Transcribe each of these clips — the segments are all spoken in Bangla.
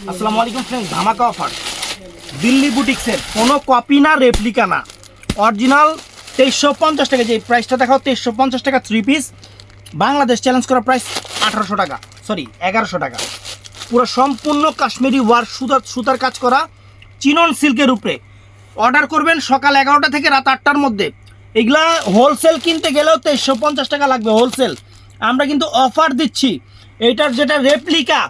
আসসালামু আলাইকুম ফ্রেন্ডস, ধামাকা অফার দিল্লি বুটিক্সের কোনো কপি না, রেপ্লিকা না, অরিজিনাল 2350 টাকা। যে প্রাইসটা দেখাও 2350 টাকা, 3 পিস। বাংলাদেশ চ্যালেঞ্জ করা প্রাইস 1800 টাকা, সরি 1100 টাকা। পুরো সম্পূর্ণ কাশ্মীরি ওয়ার্ক সুতার কাজ করা চিনন সিল্কের উপরে। অর্ডার করবেন সকাল 11টা থেকে রাত 8টার মধ্যে। এগুলা হোলসেল কিনতে গেলেও 2350 টাকা লাগবে হোলসেল। আমরা কিন্তু অফার দিচ্ছি, এইটার যেটা রেপ্লিকা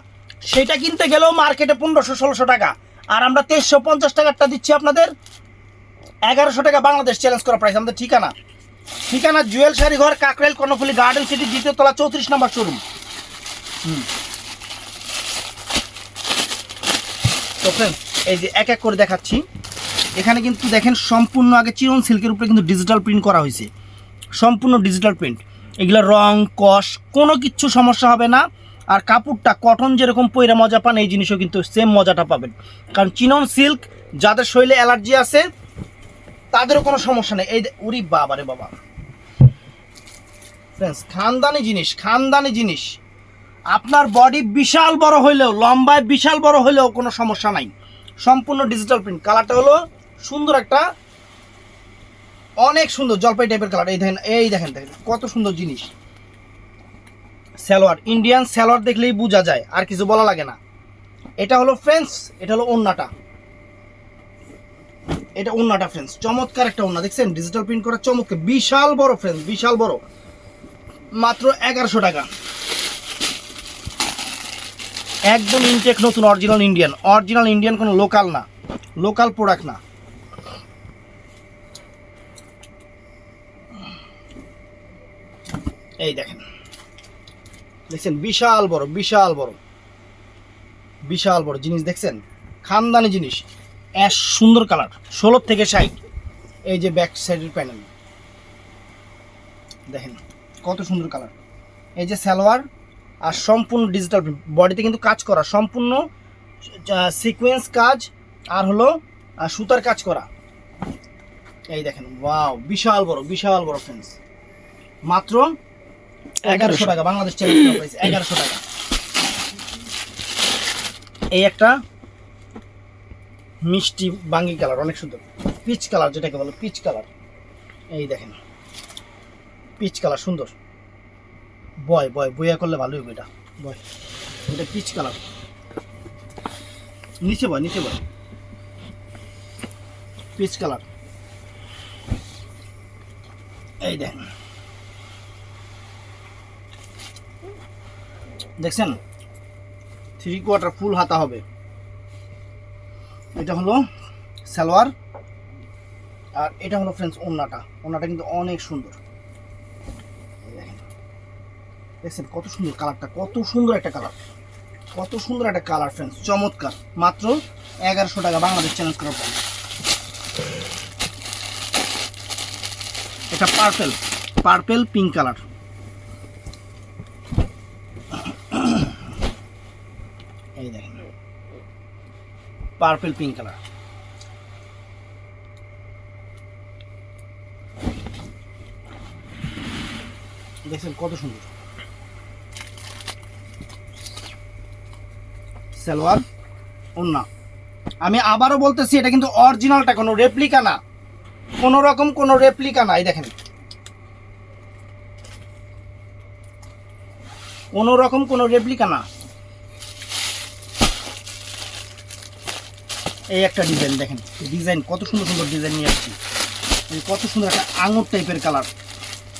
সেটা কিনতে গেলেও মার্কেটে 1500-1600 টাকা, আর আমরা 2350 টাকারটা দিচ্ছি আপনাদের 1100 টাকা। বাংলাদেশ চ্যালেঞ্জ করা প্রাইস। আমাদের ঠিকানা জুয়েল শাড়ি ঘর, কাকরাইল, কর্ণফুলী, গার্ডেন সিটি, দ্বিতীয় তলা, 34 নম্বর শোরুম। তো ফ্রেন্ডস, এই যে এক এক করে দেখাচ্ছি। এখানে কিন্তু দেখেন সম্পূর্ণ আগে চিরন সিল্কের উপরে কিন্তু ডিজিটাল প্রিন্ট করা হয়েছে, সম্পূর্ণ ডিজিটাল প্রিন্ট। এগুলো রং কষ কোনো কিচ্ছু সমস্যা হবে না। আর কাপড়টা কটন যেরকম পয়রা মজা পান, এই জিনিসও কিন্তু সেম মজাটা পাবেন। কারণ চিনন সিল্ক যাদের শরীরে অ্যালার্জি আছে তাদেরও কোনো সমস্যা নেই। এই উরি বাবা রে বাবা ফ্রেন্ডস, খানদানি জিনিস। আপনার বডি বিশাল বড় হইলেও, লম্বায় বিশাল বড় হইলেও কোনো সমস্যা নাই। সম্পূর্ণ ডিজিটাল প্রিন্ট। কালারটা হলো সুন্দর, একটা অনেক সুন্দর জলপাই টাইপের কালার। এই দেখেন কত সুন্দর জিনিস। সালোয়ার, ইন্ডিয়ান সালোয়ার দেখলেই বোঝা যায়, আর কিছু বলা লাগে না। এটা হলো ফ্রেন্ডস, এটা হলো ওন্নাটা। এটা ওন্নাটা ফ্রেন্ডস, চমৎকার একটা ওন্না দেখছেন, ডিজিটাল প্রিন্ট করা চমৎকার, বিশাল বড় ফ্রেন্ডস, বিশাল বড়। মাত্র 1100 টাকা। একদম ইনটেক নতুন, অরিজিনাল ইন্ডিয়ান, কোনো লোকাল না, লোকাল প্রোডাক্ট না। এই দেখেন, দেখছেন বিশাল বড় জিনিস দেখছেন, খানদানি জিনিস। অ্যাশ সুন্দর কালার, 16 থেকে 60। এই যে ব্যাক সাইডের প্যানেল দেখেন কত সুন্দর কালার। এই যে সালোয়ার, আর সম্পূর্ণ ডিজিটাল বডিতে কিন্তু কাজ করা, সম্পূর্ণ সিকোয়েন্স কাজ, আর হলো সুতার কাজ করা। এই দেখেন, ওয়াও, বিশাল বড় ফ্রেন্ডস। মাত্র 1100 টাকা। বাংলাদেশ চ্যালেঞ্জ প্রাইস 1100 টাকা। এই একটা মিষ্টি বাঙ্গি কালার, অনেক সুন্দর পিচ কালার, যেটাকে বলে পিচ কালার। এই দেখেন পিচ কালার সুন্দর, বয়া করলে ভালো হবে। এটা পিচ কালার, নিচে বয় পিচ কালার। এই দেখেন, দেখছেন 3/4 ফুল হাতা হবে। এটা হলো সালোয়ার, আর এটা হলো ফ্রেন্ডস ওন্নাটা কিন্তু অনেক সুন্দর। দেখছেন কত সুন্দর কালারটা, কত সুন্দর একটা কালার ফ্রেন্ডস, চমৎকার। মাত্র 1100 টাকা। বাংলাদেশ চ্যালেঞ্জ করার পর এটা পার্পেল পিঙ্ক কালার। এই দেখেন পার্পেল পিঙ্ক কালার। দেখছেন কত সুন্দর সালোয়ার, ওন্না। আমি আবারও বলতেছি, এটা কিন্তু অরিজিনালটা, কোনো রেপ্লিকা না, কোনো রকম কোনো রেপ্লিকা না। এই দেখেন কোনো রকম কোনো রেপ্লিকা না। এই একটা ডিজাইন দেখেন, কত সুন্দর ডিজাইন নিয়ে আসছি। কত সুন্দর একটা আঙুর টাইপের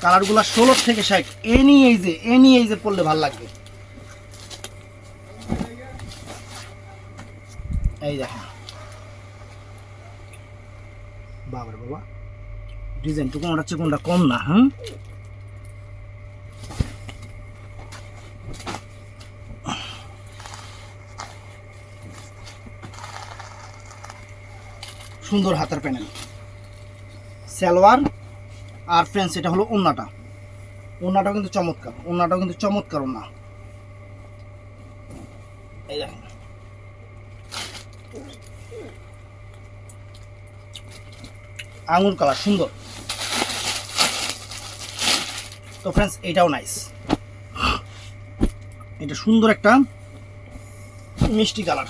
কালারগুলো 16 থেকে 60। এনি এইজে পড়লে ভালো লাগবে। এই দেখেন বাবা ডিজাইনটু কোনটা হচ্ছে কোনটা কম না। সুন্দর হাতার প্যানেল, সালোয়ার, আর ফ্রেন্ডস এটা হলো ওন্নাটাও কিন্তু চমৎকার, ওন্না। এই দেখেন আঙুর কালার সুন্দর। তো ফ্রেন্ডস, এটাও নাইস, এটা সুন্দর একটা মিষ্টি কালার।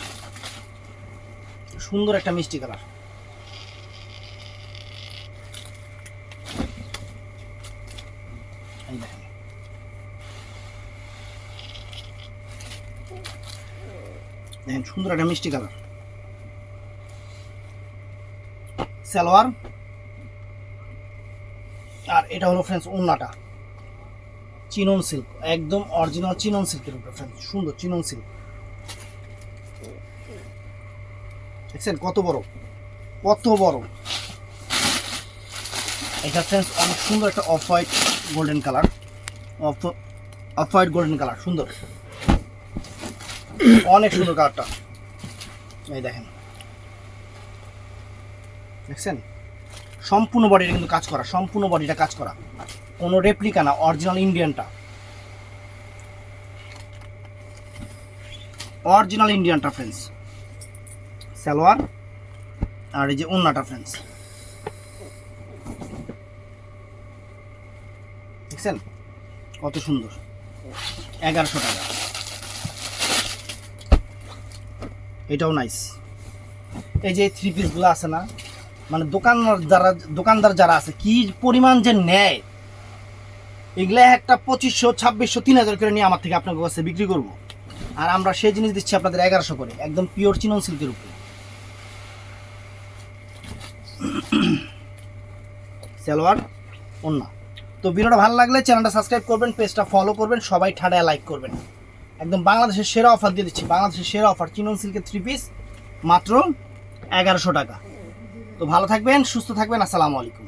সুন্দর একটা মিষ্টি কালার। এই দেখেন, দেখেন সুন্দর একটা মিষ্টি কালার। সালোয়ার, আর এটা হলো ফ্রেন্ডস ওড়নাটা, চিনন সিল্ক, একদম অরিজিনাল চিনন সিল্কের উপরে ফ্রেন্ডস, সুন্দর চিনন সিল্ক। দেখছেন কত বড়, কত বড়। এটা ফ্রেন্ডস অনেক সুন্দর একটা off white golden colour, off white golden colour, সুন্দর, অনেক সুন্দর কালারটা। এই দেখেন, দেখছেন সম্পূর্ণ বডিটা কিন্তু কাজ করা, সম্পূর্ণ বডিটা কাজ করা, কোনো রেপ্লিকা না, অরিজিনাল ইন্ডিয়ানটা, অরিজিনাল ইন্ডিয়ানটা ফ্রেন্ডস। সালোয়ার, আর এই যে ওড়নাটা ফ্রেন্ডস, দেখছেন কত সুন্দর, 1100 টাকা। এটাও নাইস। এই যে থ্রি পিসগুলো আছে না, মানে দোকানদার যারা আছে কি পরিমাণ যে নেয়, এগুলা একটা 2500, 2600, 3000 করে নিয়ে আমার থেকে আপনার কাছে বিক্রি করব, আর আমরা সেই জিনিস দিচ্ছি আপনাদের 1100 করে, একদম পিওর চিনন সিল্কের উপরে। সালোয়ার, ওড়না। তো ভিডিওটা ভালো লাগলে চ্যানেলটা সাবস্ক্রাইব করবেন, পেজটা ফলো করবেন, সবাই ঠাডায় লাইক করবেন। একদম বাংলাদেশের সেরা অফার দিয়ে দিচ্ছি, বাংলাদেশের সেরা অফার, চিনন সিল্কের থ্রি পিস মাত্র 1100 টাকা। তো ভালো থাকবেন, সুস্থ থাকবেন, আসসালামু আলাইকুম।